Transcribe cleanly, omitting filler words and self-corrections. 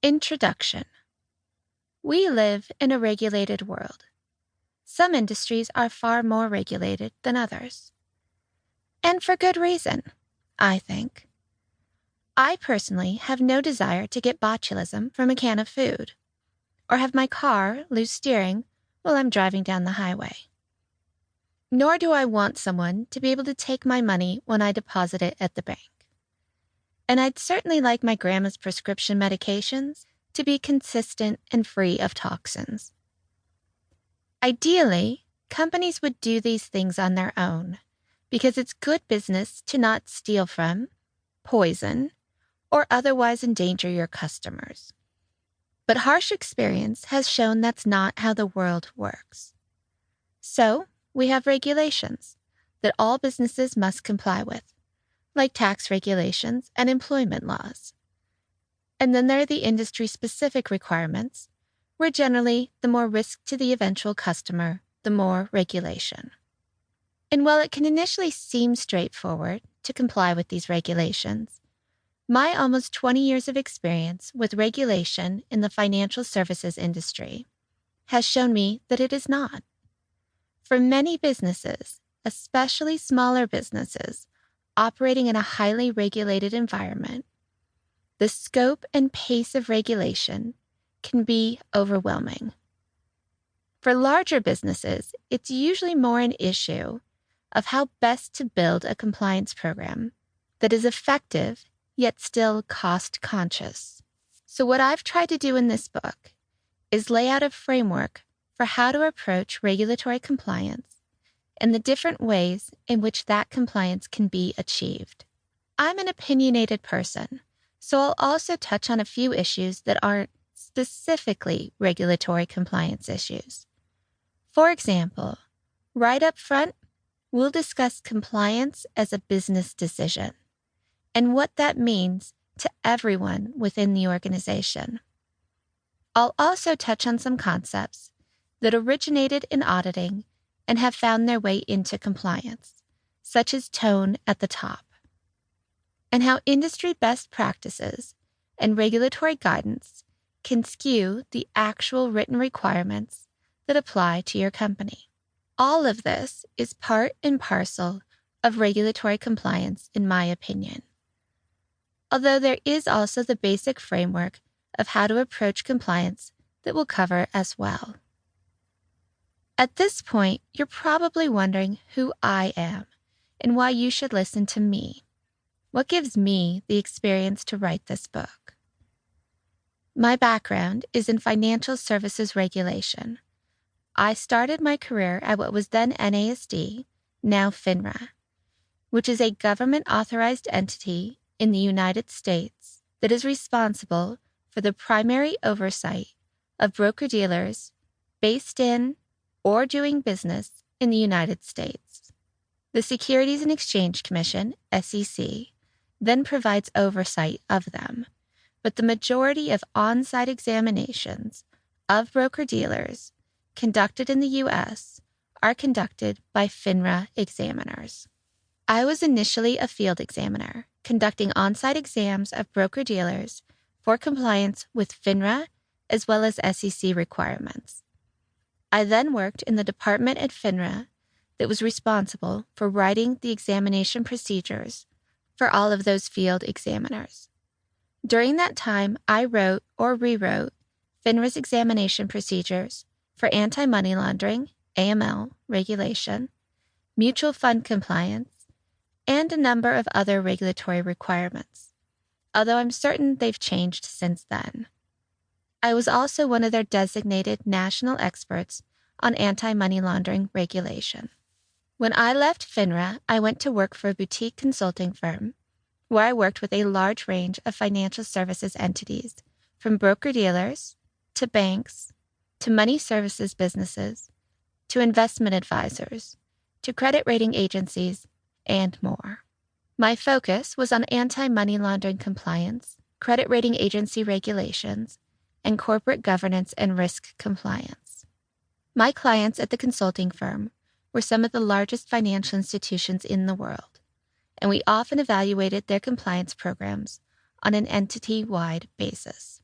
Introduction. We live in a regulated world. Some industries are far more regulated than others. And for good reason, I think. I personally have no desire to get botulism from a can of food, or have my car lose steering while I'm driving down the highway. Nor do I want someone to be able to take my money when I deposit it at the bank. And I'd certainly like my grandma's prescription medications to be consistent and free of toxins. Ideally, companies would do these things on their own because it's good business to not steal from, poison, or otherwise endanger your customers. But harsh experience has shown that's not how the world works. So, we have regulations that all businesses must comply with, like tax regulations and employment laws. And then there are the industry-specific requirements, where generally the more risk to the eventual customer, the more regulation. And while it can initially seem straightforward to comply with these regulations, my almost 20 years of experience with regulation in the financial services industry has shown me that it is not. For many businesses, especially smaller businesses operating in a highly regulated environment, the scope and pace of regulation can be overwhelming. For larger businesses, it's usually more an issue of how best to build a compliance program that is effective yet still cost-conscious. So what I've tried to do in this book is lay out a framework for how to approach regulatory compliance and the different ways in which that compliance can be achieved. I'm an opinionated person, so I'll also touch on a few issues that aren't specifically regulatory compliance issues. For example, right up front, we'll discuss compliance as a business decision and what that means to everyone within the organization. I'll also touch on some concepts that originated in auditing and have found their way into compliance, such as tone at the top, and how industry best practices and regulatory guidance can skew the actual written requirements that apply to your company. All of this is part and parcel of regulatory compliance, in my opinion. Although there is also the basic framework of how to approach compliance that we'll cover as well. At this point, you're probably wondering who I am and why you should listen to me. What gives me the experience to write this book? My background is in financial services regulation. I started my career at what was then NASD, now FINRA, which is a government-authorized entity in the United States that is responsible for the primary oversight of broker-dealers based in or doing business in the United States. The Securities and Exchange Commission, SEC, then provides oversight of them, but the majority of on-site examinations of broker-dealers conducted in the U.S. are conducted by FINRA examiners. I was initially a field examiner, conducting on-site exams of broker-dealers for compliance with FINRA as well as SEC requirements. I then worked in the department at FINRA that was responsible for writing the examination procedures for all of those field examiners. During that time, I wrote or rewrote FINRA's examination procedures for anti-money laundering, AML, regulation, mutual fund compliance, and a number of other regulatory requirements, although I'm certain they've changed since then. I was also one of their designated national experts on anti-money laundering regulation. When I left FINRA, I went to work for a boutique consulting firm where I worked with a large range of financial services entities, from broker-dealers to banks to money services businesses to investment advisors to credit rating agencies and more. My focus was on anti-money laundering compliance, credit rating agency regulations, and corporate governance and risk compliance. My clients at the consulting firm were some of the largest financial institutions in the world, and we often evaluated their compliance programs on an entity-wide basis.